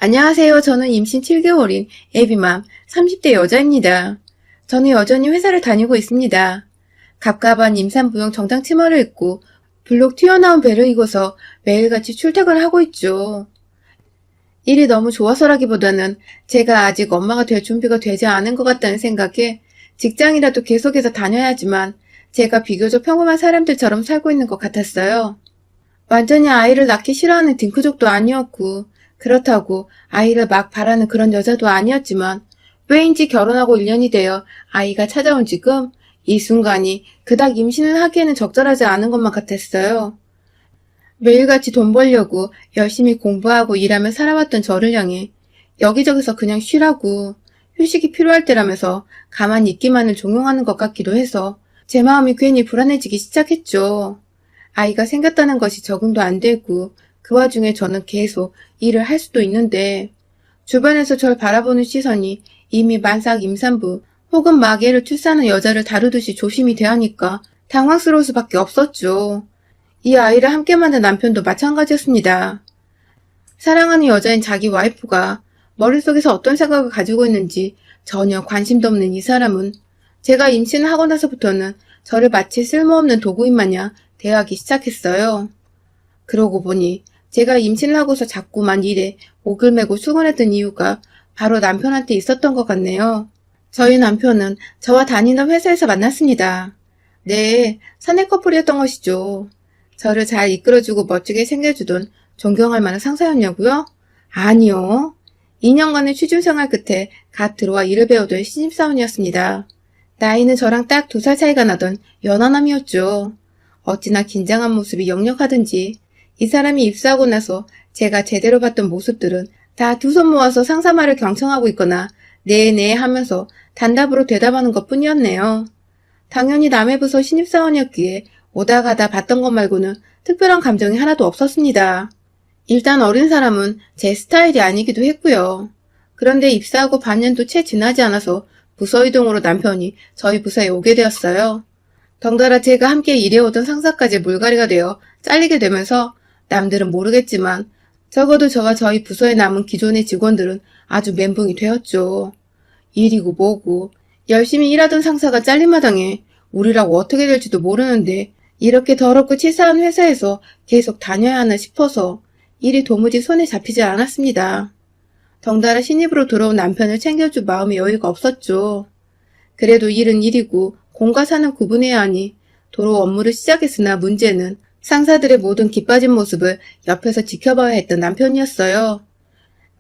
안녕하세요. 저는 임신 7개월인 애비맘 30대 여자입니다. 저는 여전히 회사를 다니고 있습니다. 갑갑한 임산부용 정장 치마를 입고 블록 튀어나온 배를 입어서 매일같이 출퇴근을 하고 있죠. 일이 너무 좋아서라기보다는 제가 아직 엄마가 될 준비가 되지 않은 것 같다는 생각에 직장이라도 계속해서 다녀야지만 제가 비교적 평범한 사람들처럼 살고 있는 것 같았어요. 완전히 아이를 낳기 싫어하는 딩크족도 아니었고 그렇다고 아이를 막 바라는 그런 여자도 아니었지만 왜인지 결혼하고 1년이 되어 아이가 찾아온 지금 이 순간이 그닥 임신을 하기에는 적절하지 않은 것만 같았어요. 매일같이 돈 벌려고 열심히 공부하고 일하며 살아왔던 저를 향해 여기저기서 그냥 쉬라고 휴식이 필요할 때라면서 가만히 있기만을 종용하는 것 같기도 해서 제 마음이 괜히 불안해지기 시작했죠. 아이가 생겼다는 것이 적응도 안 되고 그 와중에 저는 계속 일을 할 수도 있는데 주변에서 절 바라보는 시선이 이미 만삭 임산부 혹은 막 애를 출산한 여자를 다루듯이 조심이 대하니까 당황스러울 수밖에 없었죠. 이 아이를 함께 만든 남편도 마찬가지였습니다. 사랑하는 여자인 자기 와이프가 머릿속에서 어떤 생각을 가지고 있는지 전혀 관심도 없는 이 사람은 제가 임신을 하고 나서부터는 저를 마치 쓸모없는 도구인 마냥 대하기 시작했어요. 그러고 보니 제가 임신을 하고서 자꾸만 일에 목을 메고 수곤했던 이유가 바로 남편한테 있었던 것 같네요. 저희 남편은 저와 다니던 회사에서 만났습니다. 네, 사내 커플이었던 것이죠. 저를 잘 이끌어주고 멋지게 챙겨주던 존경할 만한 상사였냐고요? 아니요. 2년간의 취준생활 끝에 갓 들어와 일을 배우던 신입사원이었습니다. 나이는 저랑 딱 2살 차이가 나던 연하남이었죠. 어찌나 긴장한 모습이 역력하든지 이 사람이 입사하고 나서 제가 제대로 봤던 모습들은 다 두 손 모아서 상사 말을 경청하고 있거나 네네 하면서 단답으로 대답하는 것 뿐이었네요. 당연히 남의 부서 신입사원이었기에 오다 가다 봤던 것 말고는 특별한 감정이 하나도 없었습니다. 일단 어린 사람은 제 스타일이 아니기도 했고요. 그런데 입사하고 반년도 채 지나지 않아서 부서 이동으로 남편이 저희 부서에 오게 되었어요. 덩달아 제가 함께 일해오던 상사까지 물갈이가 되어 잘리게 되면서 남들은 모르겠지만 적어도 저와 저희 부서에 남은 기존의 직원들은 아주 멘붕이 되었죠. 일이고 뭐고 열심히 일하던 상사가 잘린 마당에 우리라고 어떻게 될지도 모르는데 이렇게 더럽고 치사한 회사에서 계속 다녀야 하나 싶어서 일이 도무지 손에 잡히지 않았습니다. 덩달아 신입으로 들어온 남편을 챙겨줄 마음의 여유가 없었죠. 그래도 일은 일이고 공과 사는 구분해야 하니 도로 업무를 시작했으나 문제는 상사들의 모든 기빠진 모습을 옆에서 지켜봐야 했던 남편이었어요.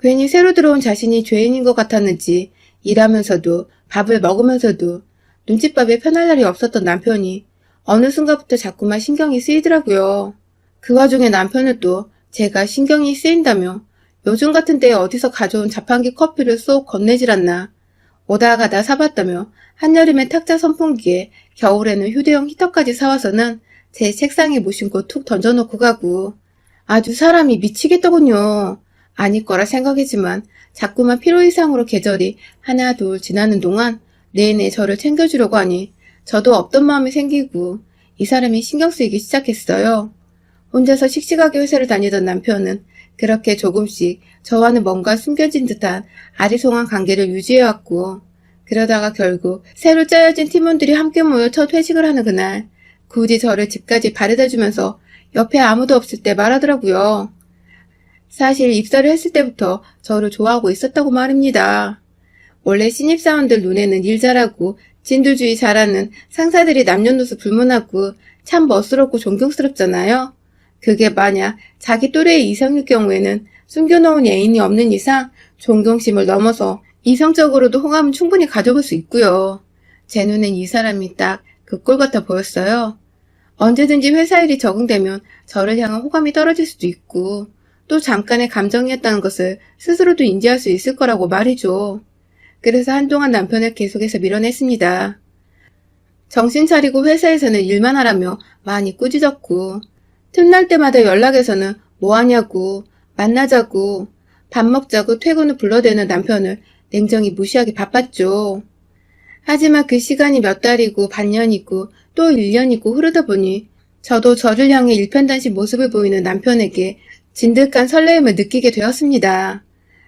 괜히 새로 들어온 자신이 죄인인 것 같았는지 일하면서도 밥을 먹으면서도 눈칫밥에 편할 날이 없었던 남편이 어느 순간부터 자꾸만 신경이 쓰이더라고요. 그 와중에 남편은 또 제가 신경이 쓰인다며 요즘 같은 때에 어디서 가져온 자판기 커피를 쏙 건네질 않나 오다 가다 사봤다며 한여름엔 탁자 선풍기에 겨울에는 휴대용 히터까지 사와서는 제 책상에 무심코 툭 던져놓고 가고 아주 사람이 미치겠더군요. 아닐 거라 생각했지만 자꾸만 필요 이상으로 계절이 하나 둘 지나는 동안 내내 저를 챙겨주려고 하니 저도 없던 마음이 생기고 이 사람이 신경 쓰이기 시작했어요. 혼자서 씩씩하게 회사를 다니던 남편은 그렇게 조금씩 저와는 뭔가 숨겨진 듯한 아리송한 관계를 유지해왔고 그러다가 결국 새로 짜여진 팀원들이 함께 모여 첫 회식을 하는 그날 굳이 저를 집까지 바래다주면서 옆에 아무도 없을 때 말하더라고요. 사실 입사를 했을 때부터 저를 좋아하고 있었다고 말입니다. 원래 신입사원들 눈에는 일 잘하고 진두주의 잘하는 상사들이 남녀노소 불문하고 참 멋스럽고 존경스럽잖아요. 그게 만약 자기 또래의 이성일 경우에는 숨겨놓은 애인이 없는 이상 존경심을 넘어서 이성적으로도 호감은 충분히 가져볼 수 있고요. 제 눈엔 이 사람이 딱 그 꼴 같아 보였어요. 언제든지 회사 일이 적응되면 저를 향한 호감이 떨어질 수도 있고 또 잠깐의 감정이었다는 것을 스스로도 인지할 수 있을 거라고 말이죠. 그래서 한동안 남편을 계속해서 밀어냈습니다. 정신 차리고 회사에서는 일만 하라며 많이 꾸짖었고 틈날 때마다 연락해서는 뭐하냐고 만나자고 밥 먹자고 퇴근 후 불러대는 남편을 냉정히 무시하기 바빴죠. 하지만 그 시간이 몇 달이고 반년이고 또 1년이고 흐르다 보니 저도 저를 향해 일편단심 모습을 보이는 남편에게 진득한 설레임을 느끼게 되었습니다.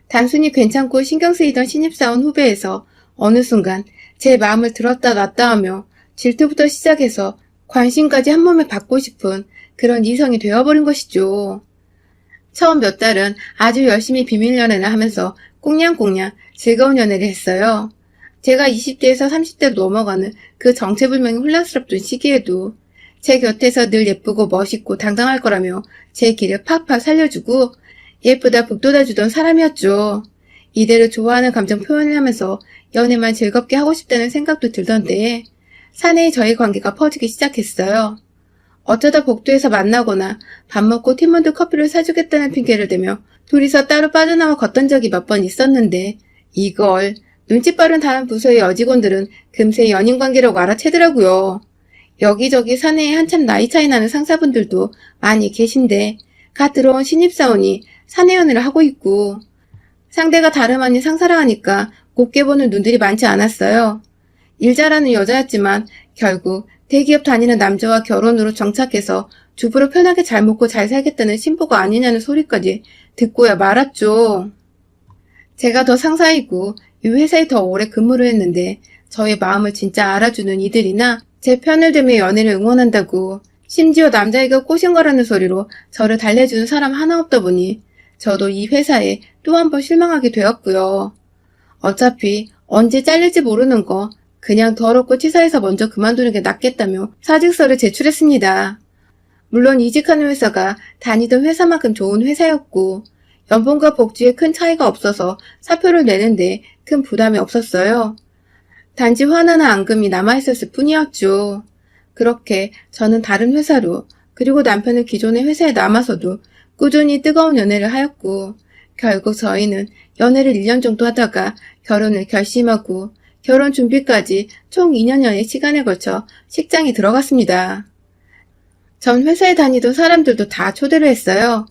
단순히 괜찮고 신경 쓰이던 신입사원 후배에서 어느 순간 제 마음을 들었다 놨다 하며 질투부터 시작해서 관심까지 한 몸에 받고 싶은 그런 이성이 되어버린 것이죠. 처음 몇 달은 아주 열심히 비밀 연애를 하면서 꽁냥꽁냥 즐거운 연애를 했어요. 제가 20대에서 30대로 넘어가는 그 정체불명의 혼란스럽던 시기에도 제 곁에서 늘 예쁘고 멋있고 당당할 거라며 제 길을 팍팍 살려주고 예쁘다 북돋아주던 사람이었죠. 이대로 좋아하는 감정 표현을 하면서 연애만 즐겁게 하고 싶다는 생각도 들던데 사내의 저희 관계가 퍼지기 시작했어요. 어쩌다 복도에서 만나거나 밥 먹고 팀원들 커피를 사주겠다는 핑계를 대며 둘이서 따로 빠져나와 걷던 적이 몇 번 있었는데 이걸 눈치 빠른 다른 부서의 여직원들은 금세 연인관계라고 알아채더라고요. 여기저기 사내에 한참 나이 차이 나는 상사분들도 많이 계신데 갓 들어온 신입사원이 사내 연애를 하고 있고 상대가 다름 아닌 상사라 하니까 곱게 보는 눈들이 많지 않았어요. 일 잘하는 여자였지만 결국 대기업 다니는 남자와 결혼으로 정착해서 주부로 편하게 잘 먹고 잘 살겠다는 신부가 아니냐는 소리까지 듣고야 말았죠. 제가 더 상사이고 이 회사에 더 오래 근무를 했는데 저의 마음을 진짜 알아주는 이들이나 제 편을 들며 연애를 응원한다고 심지어 남자애가 꼬신 거라는 소리로 저를 달래주는 사람 하나 없다 보니 저도 이 회사에 또 한 번 실망하게 되었고요. 어차피 언제 잘릴지 모르는 거 그냥 더럽고 치사해서 먼저 그만두는 게 낫겠다며 사직서를 제출했습니다. 물론 이직하는 회사가 다니던 회사만큼 좋은 회사였고 연봉과 복지에 큰 차이가 없어서 사표를 내는데 큰 부담이 없었어요. 단지 화나나 앙금이 남아있었을 뿐이었죠. 그렇게 저는 다른 회사로 그리고 남편은 기존의 회사에 남아서도 꾸준히 뜨거운 연애를 하였고 결국 저희는 연애를 1년 정도 하다가 결혼을 결심하고 결혼 준비까지 총 2년여의 시간에 걸쳐 식장에 들어갔습니다. 전 회사에 다니던 사람들도 다 초대를 했어요.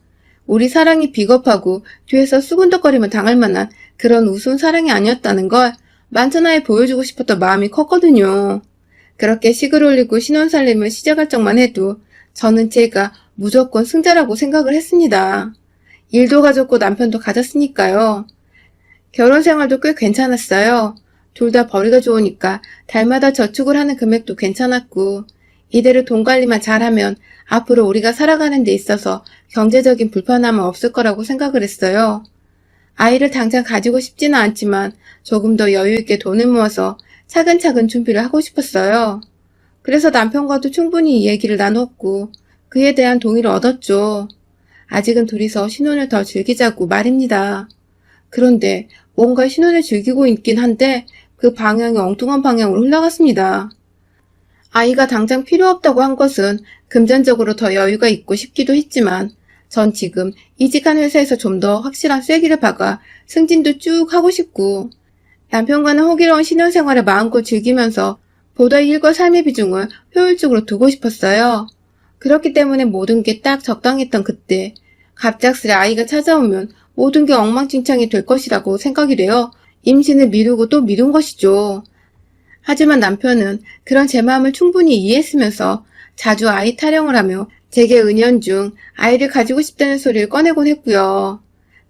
우리 사랑이 비겁하고 뒤에서 수군덕거리면 당할 만한 그런 우스운 사랑이 아니었다는 걸 만천하에 보여주고 싶었던 마음이 컸거든요. 그렇게 식을 올리고 신혼살림을 시작할 적만 해도 저는 제가 무조건 승자라고 생각을 했습니다. 일도 가졌고 남편도 가졌으니까요. 결혼 생활도 꽤 괜찮았어요. 둘 다 벌이가 좋으니까 달마다 저축을 하는 금액도 괜찮았고 이대로 돈 관리만 잘하면 앞으로 우리가 살아가는 데 있어서 경제적인 불편함은 없을 거라고 생각을 했어요. 아이를 당장 가지고 싶지는 않지만 조금 더 여유 있게 돈을 모아서 차근차근 준비를 하고 싶었어요. 그래서 남편과도 충분히 이 얘기를 나눴고 그에 대한 동의를 얻었죠. 아직은 둘이서 신혼을 더 즐기자고 말입니다. 그런데 뭔가 신혼을 즐기고 있긴 한데 그 방향이 엉뚱한 방향으로 흘러갔습니다. 아이가 당장 필요 없다고 한 것은 금전적으로 더 여유가 있고 싶기도 했지만 전 지금 이직한 회사에서 좀 더 확실한 쐐기를 박아 승진도 쭉 하고 싶고 남편과는 호기로운 신혼생활을 마음껏 즐기면서 보다 일과 삶의 비중을 효율적으로 두고 싶었어요. 그렇기 때문에 모든 게 딱 적당했던 그때 갑작스레 아이가 찾아오면 모든 게 엉망진창이 될 것이라고 생각이 되어 임신을 미루고 또 미룬 것이죠. 하지만 남편은 그런 제 마음을 충분히 이해했으면서 자주 아이 타령을 하며 제게 은연중 아이를 가지고 싶다는 소리를 꺼내곤 했고요.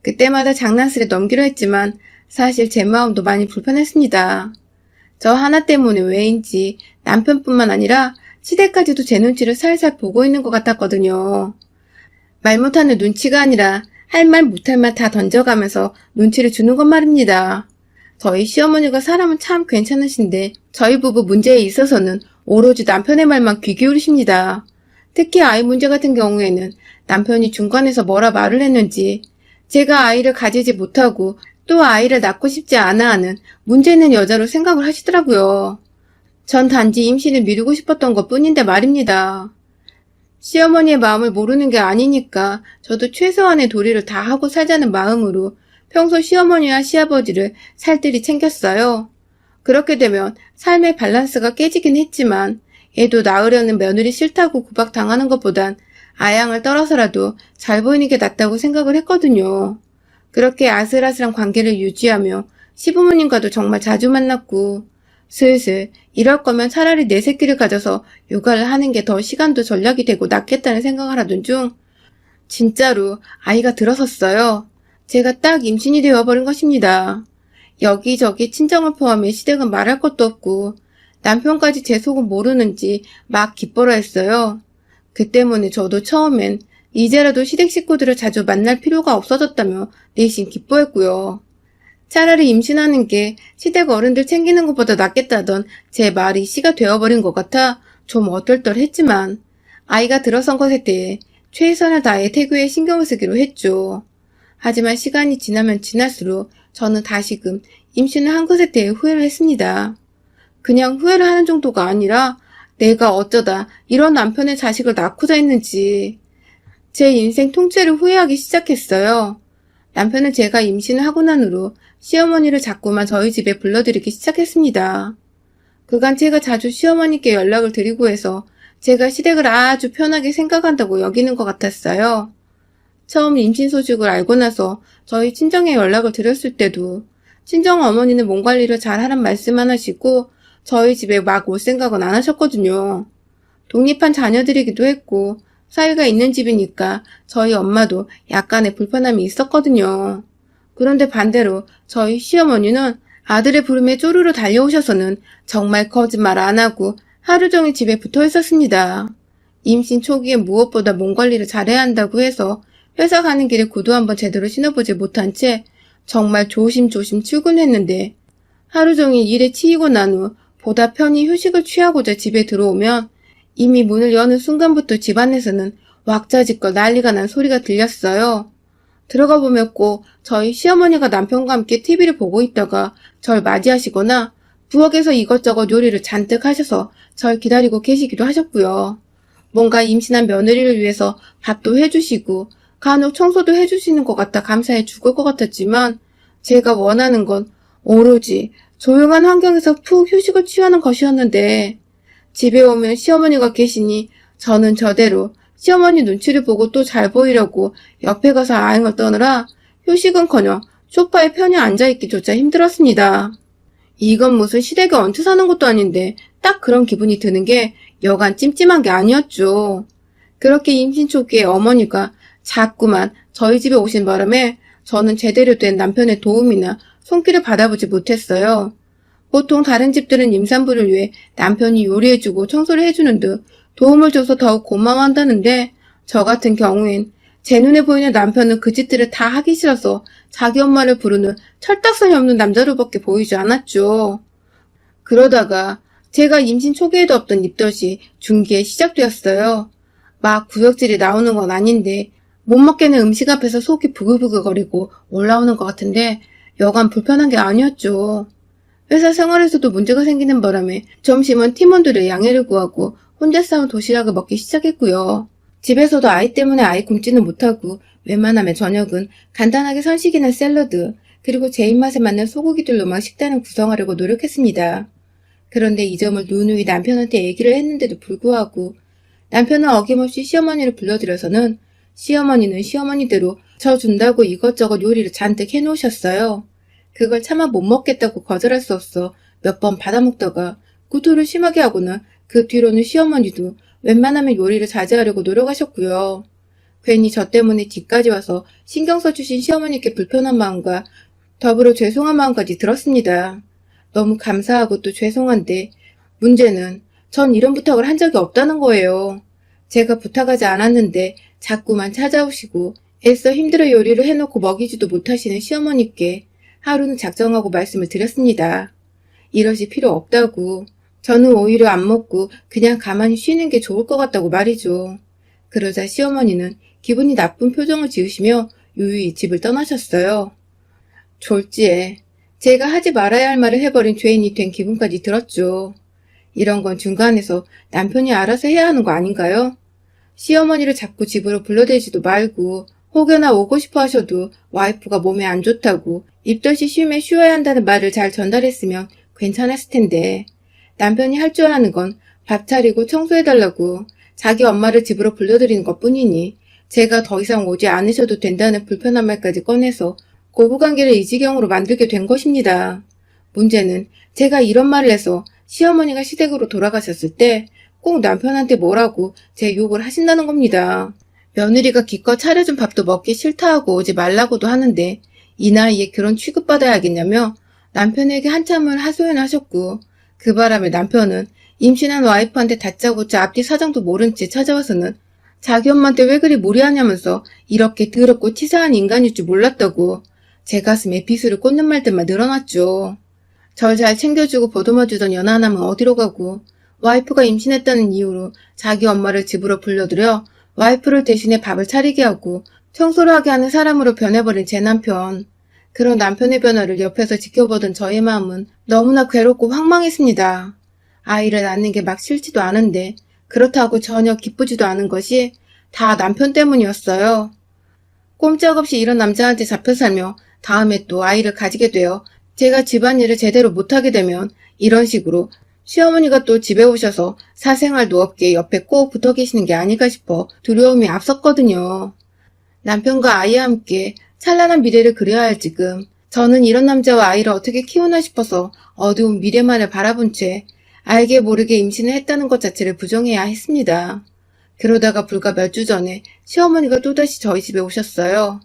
그때마다 장난스레 넘기려 했지만 사실 제 마음도 많이 불편했습니다. 저 하나 때문에 왜인지 남편뿐만 아니라 시댁까지도 제 눈치를 살살 보고 있는 것 같았거든요. 말 못하는 눈치가 아니라 할 말 못할 말 다 던져가면서 눈치를 주는 것 말입니다. 저희 시어머니가 사람은 참 괜찮으신데 저희 부부 문제에 있어서는 오로지 남편의 말만 귀 기울이십니다. 특히 아이 문제 같은 경우에는 남편이 중간에서 뭐라 말을 했는지 제가 아이를 가지지 못하고 또 아이를 낳고 싶지 않아 하는 문제 있는 여자로 생각을 하시더라고요. 전 단지 임신을 미루고 싶었던 것 뿐인데 말입니다. 시어머니의 마음을 모르는 게 아니니까 저도 최소한의 도리를 다 하고 살자는 마음으로 평소 시어머니와 시아버지를 살뜰히 챙겼어요. 그렇게 되면 삶의 밸런스가 깨지긴 했지만 애도 낳으려는 며느리 싫다고 구박당하는 것보단 아양을 떨어서라도 잘 보이는 게 낫다고 생각을 했거든요. 그렇게 아슬아슬한 관계를 유지하며 시부모님과도 정말 자주 만났고 슬슬 이럴 거면 차라리 내 새끼를 가져서 육아를 하는 게 더 시간도 전략이 되고 낫겠다는 생각을 하던 중 진짜로 아이가 들어섰어요. 제가 딱 임신이 되어버린 것입니다. 여기저기 친정을 포함해 시댁은 말할 것도 없고 남편까지 제 속은 모르는지 막 기뻐라 했어요. 그 때문에 저도 처음엔 이제라도 시댁 식구들을 자주 만날 필요가 없어졌다며 내심 기뻐했고요. 차라리 임신하는 게 시댁 어른들 챙기는 것보다 낫겠다던 제 말이 씨가 되어버린 것 같아 좀 어떨떨했지만 아이가 들어선 것에 대해 최선을 다해 태교에 신경을 쓰기로 했죠. 하지만 시간이 지나면 지날수록 저는 다시금 임신을 한 것에 대해 후회를 했습니다. 그냥 후회를 하는 정도가 아니라 내가 어쩌다 이런 남편의 자식을 낳고자 했는지 제 인생 통째를 후회하기 시작했어요. 남편은 제가 임신을 하고 난 후로 시어머니를 자꾸만 저희 집에 불러들이기 시작했습니다. 그간 제가 자주 시어머니께 연락을 드리고 해서 제가 시댁을 아주 편하게 생각한다고 여기는 것 같았어요. 처음 임신 소식을 알고 나서 저희 친정에 연락을 드렸을 때도 친정 어머니는 몸 관리를 잘 하란 말씀만 하시고 저희 집에 막 올 생각은 안 하셨거든요. 독립한 자녀들이기도 했고 사위가 있는 집이니까 저희 엄마도 약간의 불편함이 있었거든요. 그런데 반대로 저희 시어머니는 아들의 부름에 쪼르르 달려오셔서는 정말 거짓말 안 하고 하루 종일 집에 붙어 있었습니다. 임신 초기에 무엇보다 몸 관리를 잘해야 한다고 해서 회사 가는 길에 구두 한번 제대로 신어보지 못한 채 정말 조심조심 출근했는데 하루 종일 일에 치이고 난 후 보다 편히 휴식을 취하고자 집에 들어오면 이미 문을 여는 순간부터 집안에서는 왁자지껄 난리가 난 소리가 들렸어요. 들어가 보면 꼭 저희 시어머니가 남편과 함께 TV를 보고 있다가 절 맞이하시거나 부엌에서 이것저것 요리를 잔뜩 하셔서 절 기다리고 계시기도 하셨고요. 뭔가 임신한 며느리를 위해서 밥도 해주시고 간혹 청소도 해주시는 것 같아 감사해 죽을 것 같았지만 제가 원하는 건 오로지 조용한 환경에서 푹 휴식을 취하는 것이었는데 집에 오면 시어머니가 계시니 저는 저대로 시어머니 눈치를 보고 또 잘 보이려고 옆에 가서 아행을 떠느라 휴식은커녕 소파에 편히 앉아있기조차 힘들었습니다. 이건 무슨 시댁에 얹혀 사는 것도 아닌데 딱 그런 기분이 드는 게 여간 찜찜한 게 아니었죠. 그렇게 임신 초기에 어머니가 자꾸만 저희 집에 오신 바람에 저는 제대로 된 남편의 도움이나 손길을 받아보지 못했어요. 보통 다른 집들은 임산부를 위해 남편이 요리해주고 청소를 해주는 등 도움을 줘서 더욱 고마워한다는데 저 같은 경우엔 제 눈에 보이는 남편은 그 짓들을 다 하기 싫어서 자기 엄마를 부르는 철딱선이 없는 남자로밖에 보이지 않았죠. 그러다가 제가 임신 초기에도 없던 입덧이 중기에 시작되었어요. 막 구역질이 나오는 건 아닌데 못 먹겠는 음식 앞에서 속이 부글부글거리고 올라오는 것 같은데 여간 불편한 게 아니었죠. 회사 생활에서도 문제가 생기는 바람에 점심은 팀원들의 양해를 구하고 혼자 싸운 도시락을 먹기 시작했고요. 집에서도 아이 때문에 아이 굶지는 못하고 웬만하면 저녁은 간단하게 선식이나 샐러드 그리고 제 입맛에 맞는 소고기들로만 식단을 구성하려고 노력했습니다. 그런데 이 점을 누누이 남편한테 얘기를 했는데도 불구하고 남편은 어김없이 시어머니를 불러들여서는 시어머니는 시어머니대로 저 준다고 이것저것 요리를 잔뜩 해놓으셨어요. 그걸 차마 못 먹겠다고 거절할 수 없어 몇 번 받아먹다가 구토를 심하게 하고는 그 뒤로는 시어머니도 웬만하면 요리를 자제하려고 노력하셨고요. 괜히 저 때문에 집까지 와서 신경 써주신 시어머니께 불편한 마음과 더불어 죄송한 마음까지 들었습니다. 너무 감사하고 또 죄송한데 문제는 전 이런 부탁을 한 적이 없다는 거예요. 제가 부탁하지 않았는데 자꾸만 찾아오시고 애써 힘들어 요리를 해놓고 먹이지도 못하시는 시어머니께 하루는 작정하고 말씀을 드렸습니다. 이러실 필요 없다고. 저는 오히려 안 먹고 그냥 가만히 쉬는 게 좋을 것 같다고 말이죠. 그러자 시어머니는 기분이 나쁜 표정을 지으시며 유유히 집을 떠나셨어요. 졸지에 제가 하지 말아야 할 말을 해버린 죄인이 된 기분까지 들었죠. 이런 건 중간에서 남편이 알아서 해야 하는 거 아닌가요? 시어머니를 자꾸 집으로 불러대지도 말고 혹여나 오고 싶어 하셔도 와이프가 몸에 안 좋다고 입덧이 쉬면 쉬어야 한다는 말을 잘 전달했으면 괜찮았을 텐데 남편이 할 줄 아는 건 밥 차리고 청소해달라고 자기 엄마를 집으로 불러들이는 것뿐이니 제가 더 이상 오지 않으셔도 된다는 불편한 말까지 꺼내서 고부관계를 이 지경으로 만들게 된 것입니다. 문제는 제가 이런 말을 해서 시어머니가 시댁으로 돌아가셨을 때 꼭 남편한테 뭐라고 제 욕을 하신다는 겁니다. 며느리가 기껏 차려준 밥도 먹기 싫다 하고 오지 말라고도 하는데 이 나이에 그런 취급받아야겠냐며 남편에게 한참을 하소연하셨고 그 바람에 남편은 임신한 와이프한테 다짜고짜 앞뒤 사정도 모른 채 찾아와서는 자기 엄마한테 왜 그리 무리하냐면서 이렇게 더럽고 치사한 인간일 줄 몰랐다고 제 가슴에 비수를 꽂는 말들만 늘어났죠. 절 잘 챙겨주고 보듬어주던 연하남은 어디로 가고 와이프가 임신했다는 이유로 자기 엄마를 집으로 불러들여 와이프를 대신해 밥을 차리게 하고 청소를 하게 하는 사람으로 변해버린 제 남편. 그런 남편의 변화를 옆에서 지켜보던 저의 마음은 너무나 괴롭고 황망했습니다. 아이를 낳는 게 막 싫지도 않은데 그렇다고 전혀 기쁘지도 않은 것이 다 남편 때문이었어요. 꼼짝없이 이런 남자한테 잡혀 살며 다음에 또 아이를 가지게 되어 제가 집안일을 제대로 못하게 되면 이런 식으로 시어머니가 또 집에 오셔서 사생활도 없게 옆에 꼭 붙어 계시는 게 아닐까 싶어 두려움이 앞섰거든요. 남편과 아이와 함께 찬란한 미래를 그려야 할 지금 저는 이런 남자와 아이를 어떻게 키우나 싶어서 어두운 미래만을 바라본 채 알게 모르게 임신을 했다는 것 자체를 부정해야 했습니다. 그러다가 불과 몇 주 전에 시어머니가 또다시 저희 집에 오셨어요.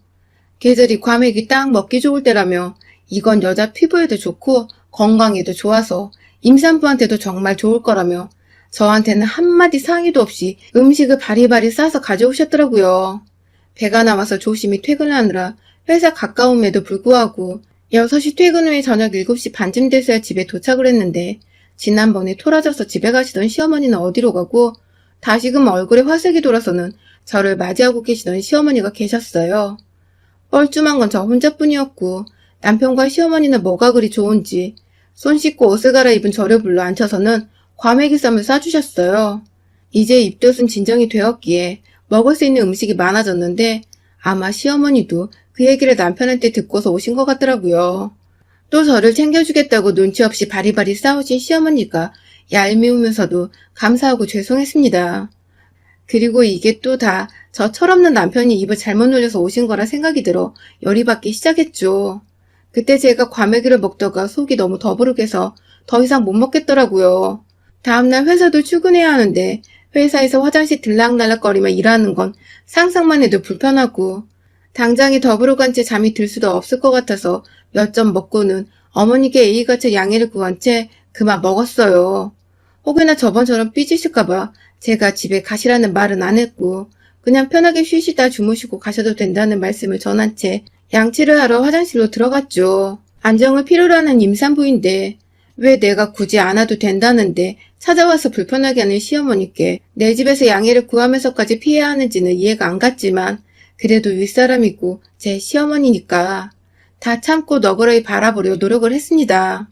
계절이 과메기 딱 먹기 좋을 때라며 이건 여자 피부에도 좋고 건강에도 좋아서 임산부한테도 정말 좋을 거라며 저한테는 한마디 상의도 없이 음식을 바리바리 싸서 가져오셨더라고요. 배가 나와서 조심히 퇴근하느라 회사 가까움에도 불구하고 6시 퇴근 후에 저녁 7시 반쯤 돼서야 집에 도착을 했는데 지난번에 토라져서 집에 가시던 시어머니는 어디로 가고 다시금 얼굴에 화색이 돌아서는 저를 맞이하고 계시던 시어머니가 계셨어요. 뻘쭘한 건 저 혼자뿐이었고 남편과 시어머니는 뭐가 그리 좋은지 손 씻고 옷을 갈아입은 저를 불러 앉혀서는 과메기쌈을 싸주셨어요. 이제 입덧은 진정이 되었기에 먹을 수 있는 음식이 많아졌는데 아마 시어머니도 그 얘기를 남편한테 듣고서 오신 것 같더라고요. 또 저를 챙겨주겠다고 눈치 없이 바리바리 싸우신 시어머니가 얄미우면서도 감사하고 죄송했습니다. 그리고 이게 또 다 저 철없는 남편이 입을 잘못 놀려서 오신 거라 생각이 들어 열이 받기 시작했죠. 그때 제가 과메기를 먹다가 속이 너무 더부룩해서 더 이상 못 먹겠더라고요. 다음날 회사도 출근해야 하는데 회사에서 화장실 들락날락거리며 일하는 건 상상만 해도 불편하고 당장에 더부룩한 채 잠이 들 수도 없을 것 같아서 몇 점 먹고는 어머니께 예의같이 양해를 구한 채 그만 먹었어요. 혹여나 저번처럼 삐지실까봐 제가 집에 가시라는 말은 안 했고 그냥 편하게 쉬시다 주무시고 가셔도 된다는 말씀을 전한 채 양치를 하러 화장실로 들어갔죠. 안정을 필요로 하는 임산부인데 왜 내가 굳이 안 와도 된다는데 찾아와서 불편하게 하는 시어머니께 내 집에서 양해를 구하면서까지 피해야 하는지는 이해가 안 갔지만 그래도 윗사람이고 제 시어머니니까 다 참고 너그러이 바라보려 노력을 했습니다.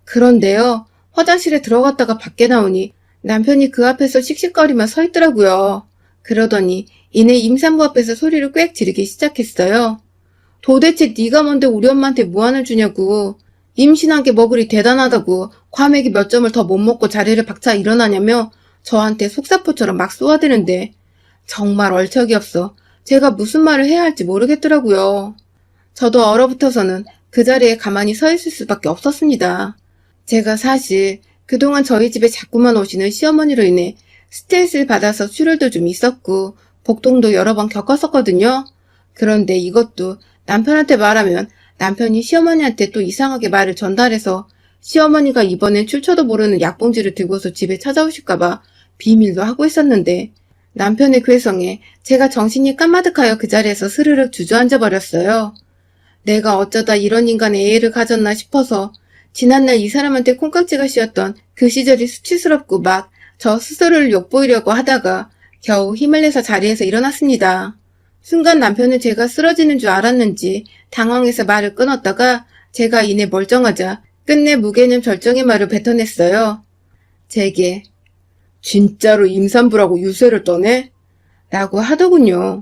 그런데요, 화장실에 들어갔다가 밖에 나오니 남편이 그 앞에서 씩씩거리며 서 있더라고요. 그러더니 이내 임산부 앞에서 소리를 꽥 지르기 시작했어요. 도대체 네가 뭔데 우리 엄마한테 무안을 주냐고. 임신한 게 뭐 그리 대단하다고 과메기 몇 점을 더 못 먹고 자리를 박차 일어나냐며 저한테 속사포처럼 막 쏘아대는데 정말 얼척이 없어 제가 무슨 말을 해야 할지 모르겠더라고요. 저도 얼어붙어서는 그 자리에 가만히 서 있을 수밖에 없었습니다. 제가 사실 그동안 저희 집에 자꾸만 오시는 시어머니로 인해 스트레스를 받아서 출혈도 좀 있었고 복통도 여러 번 겪었었거든요. 그런데 이것도 남편한테 말하면 남편이 시어머니한테 또 이상하게 말을 전달해서 시어머니가 이번엔 출처도 모르는 약봉지를 들고서 집에 찾아오실까봐 비밀로 하고 있었는데 남편의 괴성에 제가 정신이 까마득하여 그 자리에서 스르륵 주저앉아 버렸어요. 내가 어쩌다 이런 인간의 애를 가졌나 싶어서 지난날 이 사람한테 콩깍지가 씌었던 그 시절이 수치스럽고 막 저 스스로를 욕보이려고 하다가 겨우 힘을 내서 자리에서 일어났습니다. 순간 남편은 제가 쓰러지는 줄 알았는지 당황해서 말을 끊었다가 제가 이내 멀쩡하자 끝내 무개념 절정의 말을 뱉어냈어요. 제게 진짜로 임산부라고 유세를 떠네? 라고 하더군요.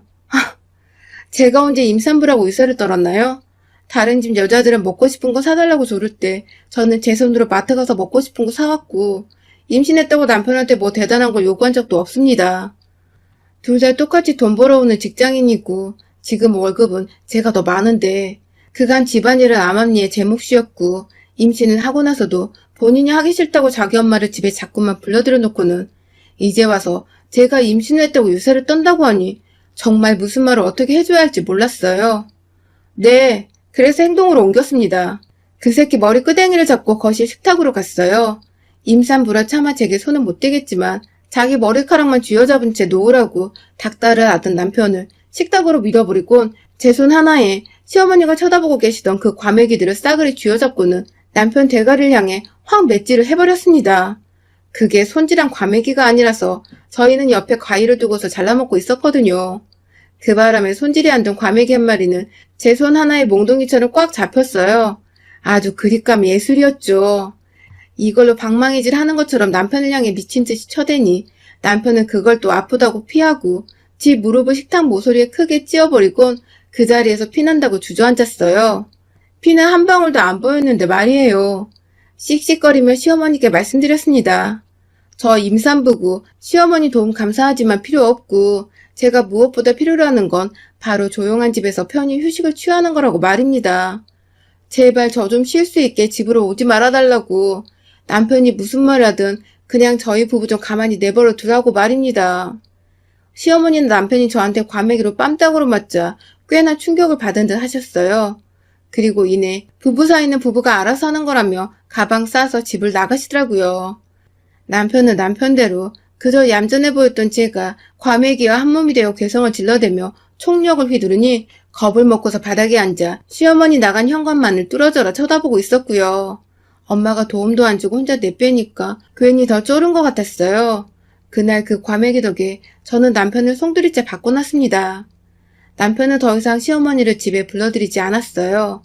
제가 언제 임산부라고 유세를 떨었나요? 다른 집 여자들은 먹고 싶은 거 사달라고 조를 때 저는 제 손으로 마트 가서 먹고 싶은 거 사왔고 임신했다고 남편한테 뭐 대단한 걸 요구한 적도 없습니다. 둘 다 똑같이 돈 벌어오는 직장인이고 지금 월급은 제가 더 많은데 그간 집안일은 암암리에 제 몫이었고 임신을 하고 나서도 본인이 하기 싫다고 자기 엄마를 집에 자꾸만 불러들여 놓고는 이제 와서 제가 임신을 했다고 유세를 떤다고 하니 정말 무슨 말을 어떻게 해줘야 할지 몰랐어요. 네, 그래서 행동으로 옮겼습니다. 그 새끼 머리 끄댕이를 잡고 거실 식탁으로 갔어요. 임산부라 차마 제게 손은 못 대겠지만 자기 머리카락만 쥐어잡은 채 놓으라고 닥달을 하던 남편을 식탁으로 밀어버리곤 제 손 하나에 시어머니가 쳐다보고 계시던 그 과메기들을 싸그리 쥐어잡고는 남편 대가리를 향해 확 맷질을 해버렸습니다. 그게 손질한 과메기가 아니라서 저희는 옆에 과일을 두고서 잘라먹고 있었거든요. 그 바람에 손질이 안 된 과메기 한 마리는 제 손 하나에 몽둥이처럼 꽉 잡혔어요. 아주 그립감 예술이었죠. 이걸로 방망이질 하는 것처럼 남편을 향해 미친 듯이 쳐대니 남편은 그걸 또 아프다고 피하고 지 무릎을 식탁 모서리에 크게 찧어버리곤 그 자리에서 피난다고 주저앉았어요. 피는 한 방울도 안 보였는데 말이에요. 씩씩거리며 시어머니께 말씀드렸습니다. 저 임산부고 시어머니 도움 감사하지만 필요 없고 제가 무엇보다 필요로 하는 건 바로 조용한 집에서 편히 휴식을 취하는 거라고 말입니다. 제발 저 좀 쉴 수 있게 집으로 오지 말아달라고. 남편이 무슨 말 하든 그냥 저희 부부 좀 가만히 내버려 두라고 말입니다. 시어머니는 남편이 저한테 과메기로 뺨따구로 맞자 꽤나 충격을 받은 듯 하셨어요. 그리고 이내 부부 사이는 부부가 알아서 하는 거라며 가방 싸서 집을 나가시더라고요. 남편은 남편대로 그저 얌전해 보였던 제가 과메기와 한몸이 되어 괴성을 질러대며 총력을 휘두르니 겁을 먹고서 바닥에 앉아 시어머니 나간 현관만을 뚫어져라 쳐다보고 있었고요. 엄마가 도움도 안 주고 혼자 내빼니까 괜히 더 쫄은 것 같았어요. 그날 그 과메기 덕에 저는 남편을 송두리째 바꿔놨습니다. 남편은 더 이상 시어머니를 집에 불러들이지 않았어요.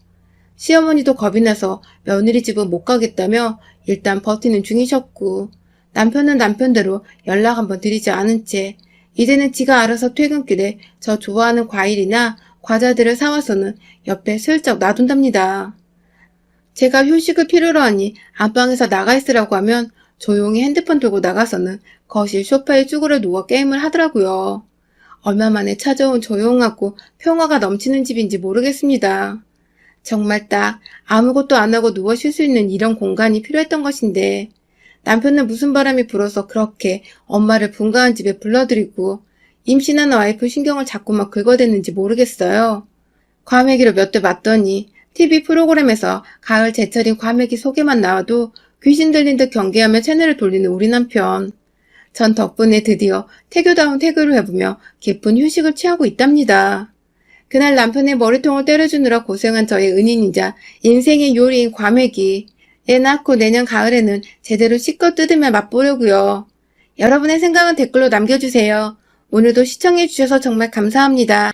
시어머니도 겁이 나서 며느리 집은 못 가겠다며 일단 버티는 중이셨고 남편은 남편대로 연락 한번 드리지 않은 채 이제는 지가 알아서 퇴근길에 저 좋아하는 과일이나 과자들을 사와서는 옆에 슬쩍 놔둔답니다. 제가 휴식을 필요로 하니 안방에서 나가 있으라고 하면 조용히 핸드폰 들고 나가서는 거실 소파에 쭈그려 누워 게임을 하더라고요. 얼마 만에 찾아온 조용하고 평화가 넘치는 집인지 모르겠습니다. 정말 딱 아무것도 안 하고 누워 쉴 수 있는 이런 공간이 필요했던 것인데 남편은 무슨 바람이 불어서 그렇게 엄마를 분가한 집에 불러들이고 임신한 와이프 신경을 자꾸만 긁어댔는지 모르겠어요. 과메기로 몇 대 맞더니 TV 프로그램에서 가을 제철인 과메기 소개만 나와도 귀신 들린 듯 경계하며 채널을 돌리는 우리 남편. 전 덕분에 드디어 태교다운 태교를 해보며 깊은 휴식을 취하고 있답니다. 그날 남편의 머리통을 때려주느라 고생한 저의 은인이자 인생의 요리인 과메기. 애 낳고 내년 가을에는 제대로 씻고 뜯으며 맛보려고요. 여러분의 생각은 댓글로 남겨주세요. 오늘도 시청해주셔서 정말 감사합니다.